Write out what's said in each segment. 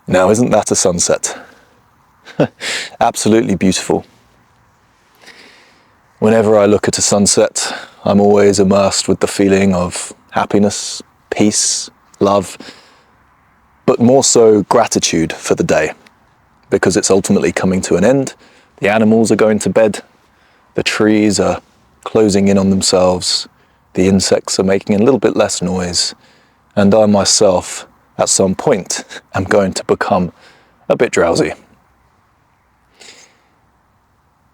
Now, isn't that a sunset? Absolutely beautiful. Whenever I look at a sunset, I'm always immersed with the feeling of happiness, peace, love, but more so gratitude for the day, because it's ultimately coming to an end. The animals are going to bed, the trees are closing in on themselves, the insects are making a little bit less noise, and I myself, at some point, am going to become a bit drowsy.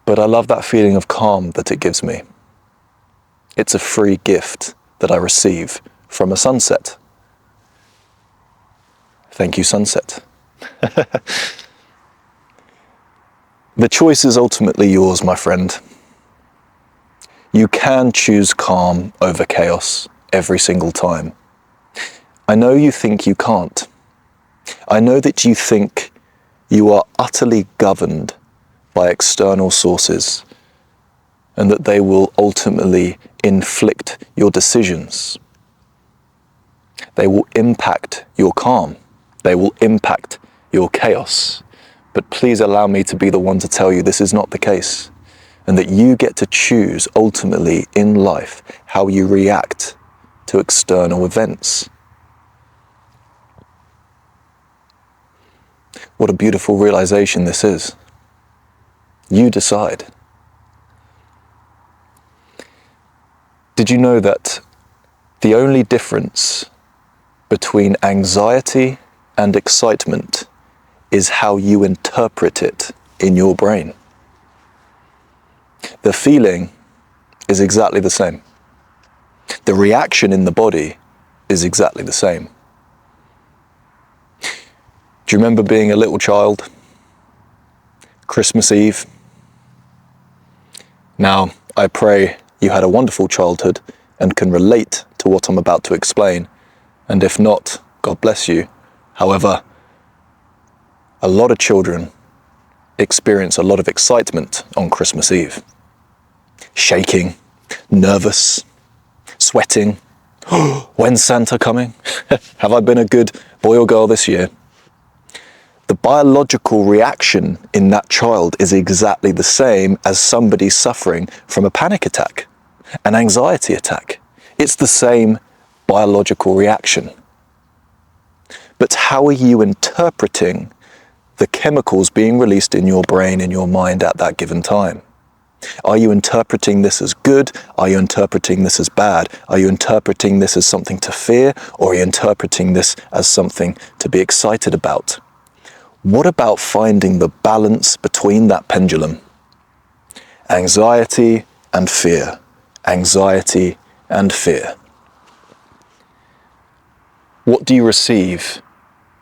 But I love that feeling of calm that it gives me. It's a free gift that I receive from a sunset. Thank you, sunset. The choice is ultimately yours, my friend. You can choose calm over chaos every single time. I know you think you can't. I know that you think you are utterly governed by external sources and that they will ultimately inflict your decisions. They will impact your calm. They will impact your chaos. But please allow me to be the one to tell you this is not the case, and that you get to choose ultimately in life how you react to external events. What a beautiful realization this is. You decide. Did you know that the only difference between anxiety and excitement is how you interpret it in your brain? The feeling is exactly the same. The reaction in the body is exactly the same. Do you remember being a little child? Christmas Eve? Now, I pray you had a wonderful childhood and can relate to what I'm about to explain. And if not, God bless you. However, a lot of children experience a lot of excitement on Christmas Eve. Shaking, nervous, sweating. When's Santa coming? Have I been a good boy or girl this year? The biological reaction in that child is exactly the same as somebody suffering from a panic attack, an anxiety attack. It's the same biological reaction. But how are you interpreting the chemicals being released in your brain, in your mind at that given time? Are you interpreting this as good? Are you interpreting this as bad? Are you interpreting this as something to fear? Or are you interpreting this as something to be excited about? What about finding the balance between that pendulum? Anxiety and fear. Anxiety and fear. What do you receive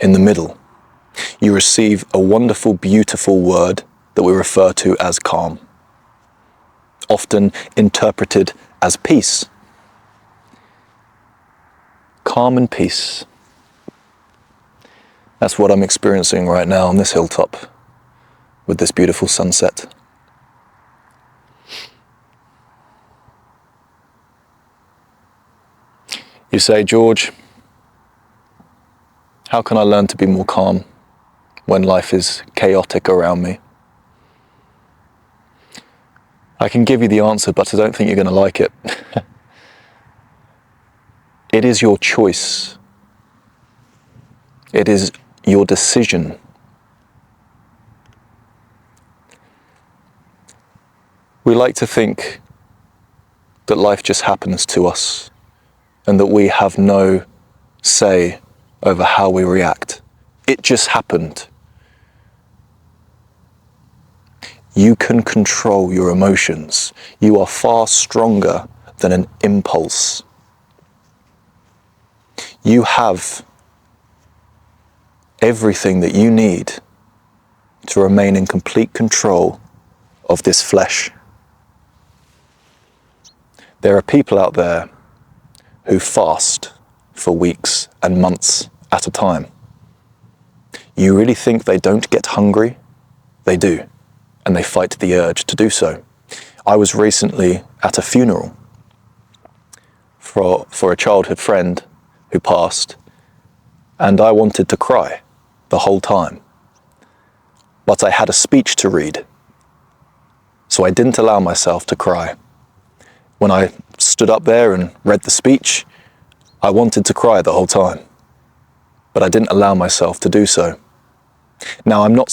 in the middle? You receive a wonderful, beautiful word that we refer to as calm, often interpreted as peace. Calm and peace. That's what I'm experiencing right now on this hilltop with this beautiful sunset. You say, George, how can I learn to be more calm when life is chaotic around me? I can give you the answer, but I don't think you're going to like it. It is your choice. It is your decision. We like to think that life just happens to us and that we have no say over how we react. It just happened. You can control your emotions. You are far stronger than an impulse. You have everything that you need to remain in complete control of this flesh. There are people out there who fast for weeks and months at a time. You really think they don't get hungry? They do, and they fight the urge to do so. I was recently at a funeral for a childhood friend who passed, and I wanted to cry. the whole time. But I had a speech to read, so I didn't allow myself to cry. When I stood up there and read the speech, I wanted to cry the whole time, but I didn't allow myself to do so. Now, I'm not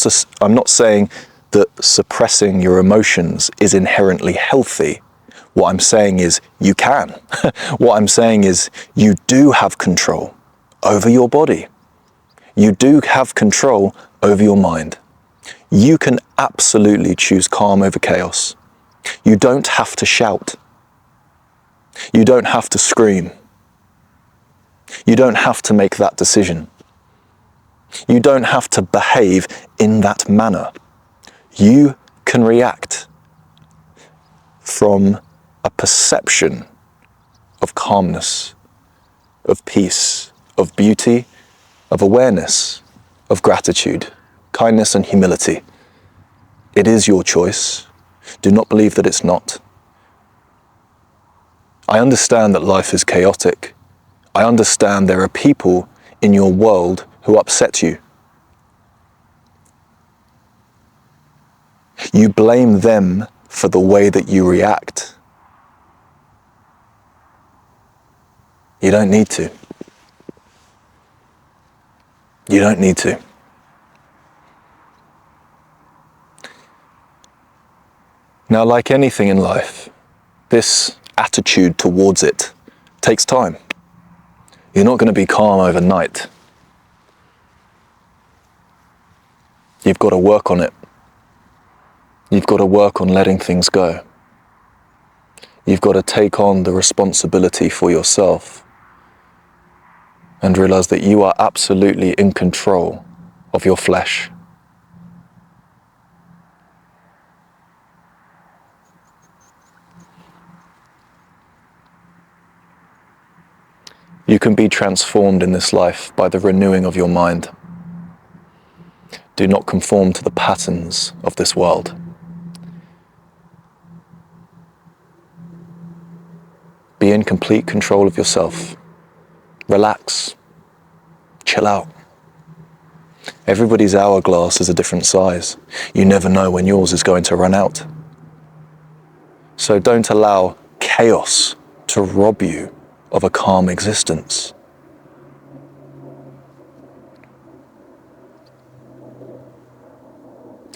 saying that suppressing your emotions is inherently healthy. What I'm saying is you can. What I'm saying is you do have control over your body. You do have control over your mind. You can absolutely choose calm over chaos. You don't have to shout. You don't have to scream. You don't have to make that decision. You don't have to behave in that manner. You can react from a perception of calmness, of peace, of beauty, of awareness, of gratitude, kindness and humility. It is your choice. Do not believe that it's not. I understand that life is chaotic. I understand there are people in your world who upset you. You blame them for the way that you react. You don't need to. You don't need to. Now, like anything in life, this attitude towards it takes time. You're not going to be calm overnight. You've got to work on it. You've got to work on letting things go. You've got to take on the responsibility for yourself and realize that you are absolutely in control of your flesh. You can be transformed in this life by the renewing of your mind. Do not conform to the patterns of this world. Be in complete control of yourself. Relax. Chill out. Everybody's hourglass is a different size. You never know when yours is going to run out. So don't allow chaos to rob you of a calm existence.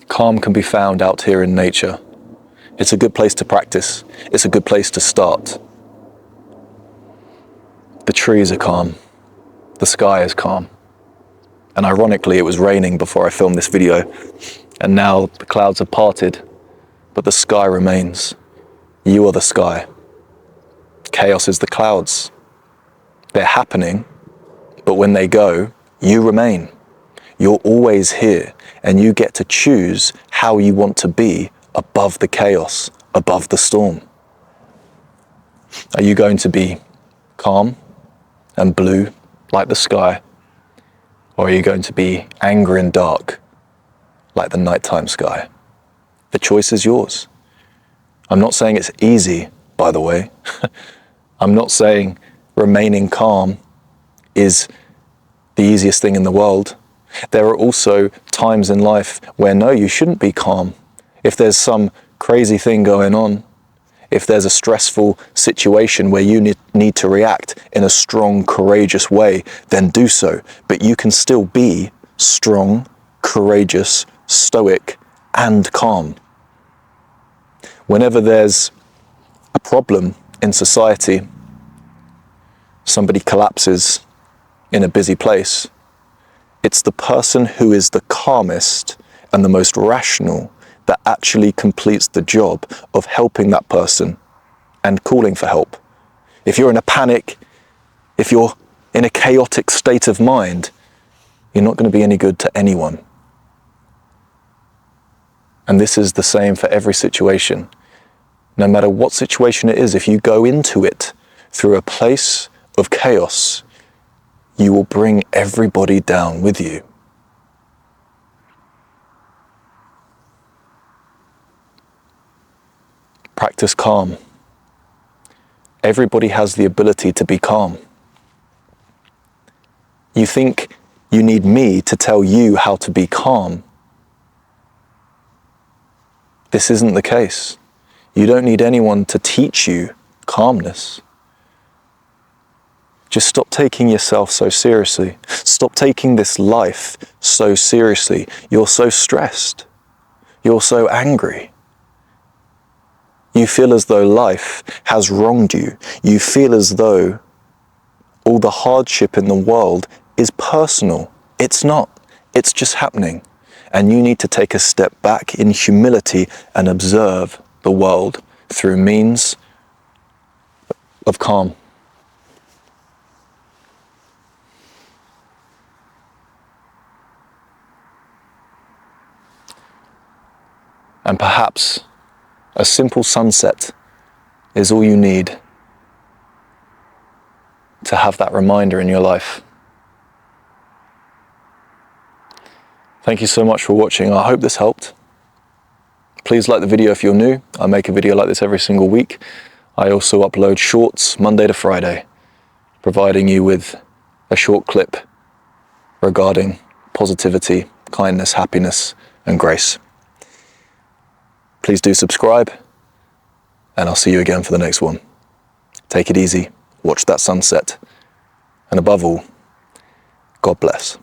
Calm can be found out here in nature. It's a good place to practice. It's a good place to start. The trees are calm. The sky is calm. And ironically, it was raining before I filmed this video, and now the clouds have parted, but the sky remains. You are the sky. Chaos is the clouds. They're happening, but when they go, you remain. You're always here, and you get to choose how you want to be above the chaos, above the storm. Are you going to be calm and blue like the sky, or are you going to be angry and dark like the nighttime sky? The choice is yours. I'm not saying it's easy, by the way. I'm not saying remaining calm is the easiest thing in the world. There are also times in life where no, you shouldn't be calm. If there's some crazy thing going on, if there's a stressful situation where you need to react in a strong, courageous way, then do so. But you can still be strong, courageous, stoic, and calm. Whenever there's a problem in society, somebody collapses in a busy place, it's the person who is the calmest and the most rational that actually completes the job of helping that person and calling for help. If you're in a panic, if you're in a chaotic state of mind, you're not going to be any good to anyone. And this is the same for every situation. No matter what situation it is, if you go into it through a place of chaos, you will bring everybody down with you. Practice calm. Everybody has the ability to be calm. You think you need me to tell you how to be calm. This isn't the case. You don't need anyone to teach you calmness. Just stop taking yourself so seriously. Stop taking this life so seriously. You're so stressed. You're so angry. You feel as though life has wronged you. You feel as though all the hardship in the world is personal. It's not. It's just happening. And you need to take a step back in humility and observe the world through means of calm. And perhaps a simple sunset is all you need to have that reminder in your life. Thank you so much for watching. I hope this helped. Please like the video if you're new. I make a video like this every single week. I also upload shorts Monday to Friday, providing you with a short clip regarding positivity, kindness, happiness, and grace. Please do subscribe, and I'll see you again for the next one. Take it easy, watch that sunset, and above all, God bless.